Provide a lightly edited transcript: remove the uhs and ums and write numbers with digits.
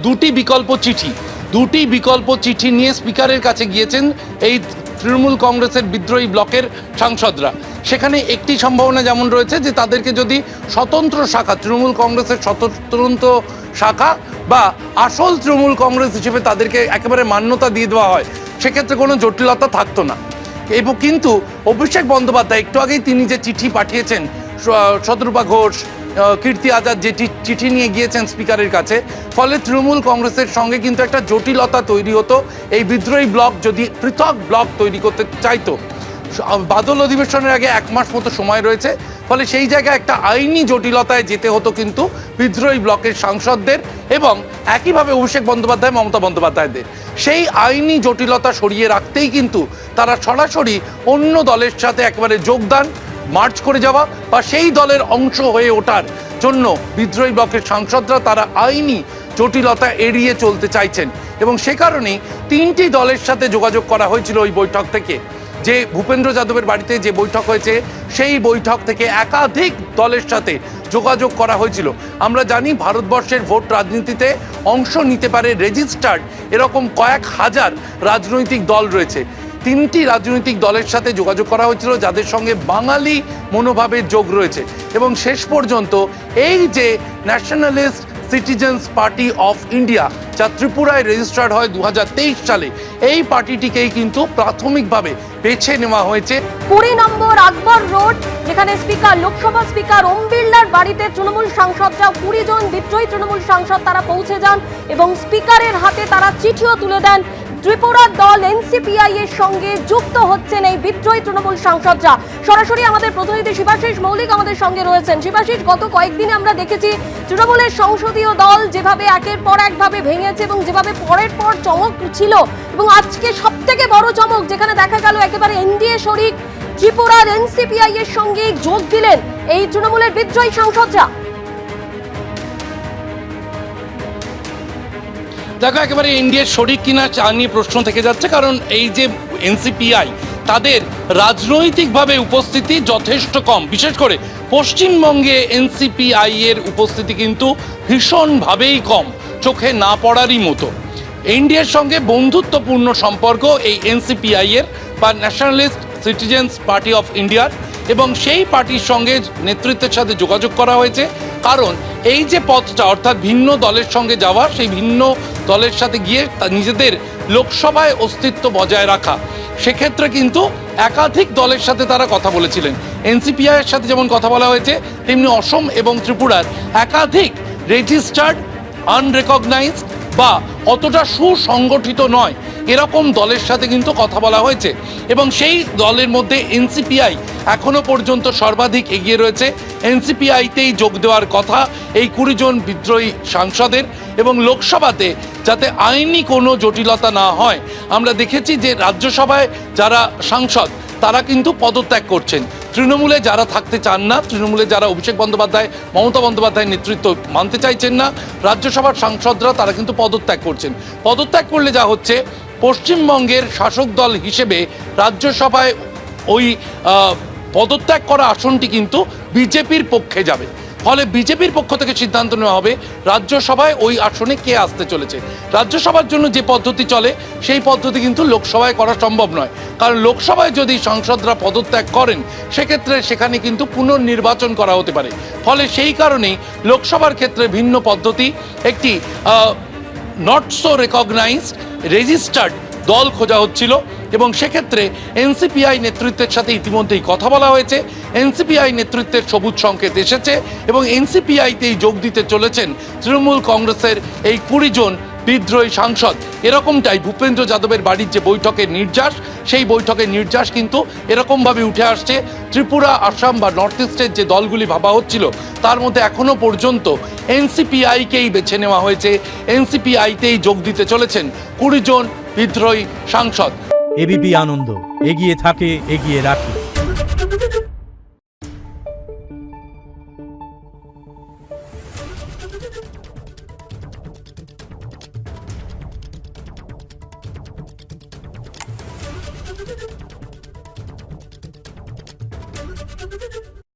দুটি বিকল্প চিঠি নিয়ে স্পিকারের কাছে গিয়েছেন এই তৃণমূল কংগ্রেসের বিদ্রোহী ব্লকের সাংসদরা। সেখানে একটি সম্ভাবনা যেমন রয়েছে যে তাদেরকে যদি স্বতন্ত্র শাখা, তৃণমূল কংগ্রেসের স্বতন্ত্র শাখা বা আসল তৃণমূল কংগ্রেস হিসেবে তাদেরকে একেবারে মান্যতা দিয়ে দেওয়া হয়, সেক্ষেত্রে কোনো জটিলতা থাকতো না। এবং কিন্তু অভিষেক বন্দ্যোপাধ্যায় একটু আগেই তিনি যে চিঠি পাঠিয়েছেন, শতরূপা ঘোষ, কীর্তি আজাদ যে চিঠি নিয়ে গিয়েছেন স্পিকারের কাছে, ফলে তৃণমূল কংগ্রেসের সঙ্গে কিন্তু একটা জটিলতা তৈরি হতো। এই বিদ্রোহী ব্লক যদি পৃথক ব্লক তৈরি করতে চাইতো, বাদল অধিবেশনের আগে 1 মাস মতো সময় রয়েছে, ফলে সেই জায়গায় একটা আইনি জটিলতায় যেতে হতো কিন্তু বিদ্রোহী ব্লকের সাংসদদের এবং একইভাবে অভিষেক বন্দ্যোপাধ্যায়, মমতা বন্দ্যোপাধ্যায়দের। সেই আইনি জটিলতা সরিয়ে রাখতেই কিন্তু তারা সরাসরি অন্য দলের সাথে একেবারে যোগদান, মার্চ করে যাওয়া বা সেই দলের অংশ হয়ে ওঠার জন্য বিদ্রোহী ব্লকের সাংসদরা তারা আইনি জটিলতা এড়িয়ে চলতে চাইছেন। এবং সে কারণেই 3টি দলের সাথে যোগাযোগ করা হয়েছিল ওই বৈঠক থেকে। যে ভূপেন্দ্র যাদবের বাড়িতে যে বৈঠক হয়েছে, সেই বৈঠক থেকে একাধিক দলের সাথে যোগাযোগ করা হয়েছিল। আমরা জানি ভারতবর্ষের ভোট রাজনীতিতে অংশ নিতে পারে রেজিস্টার্ড এরকম কয়েক হাজার রাজনৈতিক দল রয়েছে। 3টি রাজনৈতিক দলের সাথে যোগাযোগ করা হয়েছিল যাদের সঙ্গে বাঙালি মনোভাবের যোগ রয়েছে। এবং শেষ পর্যন্ত এই যে nationalist citizens party of India, যা ত্রিপুরায় রেজিস্টার্ড হয় 2023 সালে, এই পার্টিটিকেই কিন্তু প্রাথমিকভাবে বেছে নেওয়া হয়েছে। 20 নম্বর আকবর রোড, যেখানে লোকসভা স্পিকার ওম বিড়লার বাড়িতে তৃণমূল সাংসদরা 20 জন বিদ্রোহী তৃণমূল সাংসদ তারা পৌঁছে যান এবং স্পিকারের হাতে তারা চিঠিও তুলে দেন। ত্রিপুরার দল এনসিপিআই এর সঙ্গে যুক্ত হচ্ছেন এই বিদ্রোহী তৃণমূল সাংসদরা। সরাসরি আমাদের প্রতিনিধি শিবাশিস মৌলিক আমাদের সঙ্গে রয়েছেন। শিবাশিস, গত কয়েকদিনে আমরা দেখেছি তৃণমূলের সংসদীয় দল যেভাবে একের পর একভাবে ভেঙেছে এবং যেভাবে পরের পর চমক ছিল, এবং আজকে সব থেকে বড় চমক যেখানে দেখা গেল একেবারে এনডিএ শরিক ত্রিপুরার এনসিপিআই এর সঙ্গে যোগ দিলেন এই তৃণমূলের বিদ্রোহী সাংসদরা। দেখো, একেবারে ইন্ডিয়ার শরিক কিনা চা নিয়ে প্রশ্ন থেকে যাচ্ছে, কারণ এই যে এনসিপিআই, তাদের রাজনৈতিকভাবে উপস্থিতি যথেষ্ট কম। বিশেষ করে পশ্চিমবঙ্গে এনসিপিআই এর উপস্থিতি কিন্তু ভীষণভাবেই কম, চোখে না পড়ারই মতো। ইন্ডিয়ার সঙ্গে বন্ধুত্বপূর্ণ সম্পর্ক এই এনসিপিআই এর বা ন্যাশনালিস্ট সিটিজেন্স পার্টি অফ ইন্ডিয়ার, এবং সেই পার্টির সঙ্গে নেতৃত্বের সাথে যোগাযোগ করা হয়েছে। কারণ এই যে পথটা, অর্থাৎ ভিন্ন দলের সঙ্গে যাওয়া, সেই ভিন্ন দলের সাথে গিয়ে নিজেদের লোকসভায় অস্তিত্ব বজায় রাখা, সেক্ষেত্রে কিন্তু একাধিক দলের সাথে তারা কথা বলেছিলেন। এনসিপিআইয়ের সাথে যেমন কথা বলা হয়েছে, তেমনি অসম এবং ত্রিপুরার একাধিক রেজিস্টার্ড, আনরেকগনাইজড বা অতটা সুসংগঠিত নয় এরকম দলের সাথে কিন্তু কথা বলা হয়েছে। এবং সেই দলের মধ্যে এনসিপিআই এখনো পর্যন্ত সর্বাধিক এগিয়ে রয়েছে। এনসিপিআইতেই যোগ দেওয়ার কথা এই 20 জন বিদ্রোহী সাংসদের। এবং লোকসভাতে যাতে আইনি কোনো জটিলতা না হয়, আমরা দেখেছি যে রাজ্যসভায় যারা সাংসদ তারা কিন্তু পদত্যাগ করছেন। তৃণমূলে যারা থাকতে চান না, তৃণমূলে যারা অভিষেক বন্দ্যোপাধ্যায়, মমতা বন্দ্যোপাধ্যায়ের নেতৃত্ব মানতে চাইছেন না, রাজ্যসভার সাংসদরা তারা কিন্তু পদত্যাগ করছেন। পদত্যাগ করলে যা হচ্ছে, পশ্চিমবঙ্গের শাসক দল হিসেবে রাজ্যসভায় ওই পদত্যাগ করা আসনটি কিন্তু বিজেপির পক্ষে যাবে। ফলে বিজেপির পক্ষ থেকে সিদ্ধান্ত নেওয়া হবে রাজ্যসভায় ওই আসনে কে আসতে চলেছে। রাজ্যসভার জন্য যে পদ্ধতি চলে, সেই পদ্ধতি কিন্তু লোকসভায় করা সম্ভব নয়। কারণ লোকসভায় যদি সাংসদরা পদত্যাগ করেন, সেক্ষেত্রে সেখানে কিন্তু পুনর্নির্বাচন করা হতে পারে। ফলে সেই কারণেই লোকসভার ক্ষেত্রে ভিন্ন পদ্ধতি, একটি নট সো রেকগনাইজড রেজিস্টার্ড দল খোঁজা হচ্ছিল। এবং সেক্ষেত্রে এনসিপিআই নেতৃত্বের সাথে ইতিমধ্যেই কথা বলা হয়েছে। এনসিপিআই নেতৃত্বের সবুজ সংকেত এসেছে এবং এনসিপিআইতেই যোগ দিতে চলেছেন তৃণমূল কংগ্রেসের এই 20 জন বিদ্রোহী সাংসদ। এরকমটাই ভূপেন্দ্র যাদবের বাড়ির যে বৈঠকের নির্যাস, সেই বৈঠকের নির্যাস কিন্তু এরকমভাবে উঠে আসছে। ত্রিপুরা, আসাম বা নর্থ ইস্টের যে দলগুলি ভাবা হচ্ছিল, তার মধ্যে এখনো পর্যন্ত এনসিপিআইকেই বেছে নেওয়া হয়েছে। এনসিপিআইতেই যোগ দিতে চলেছেন 20 জন বিদ্রোহী সাংসদ। এবিপি আনন্দ, এগিয়ে থাকে, এগিয়ে রাখে।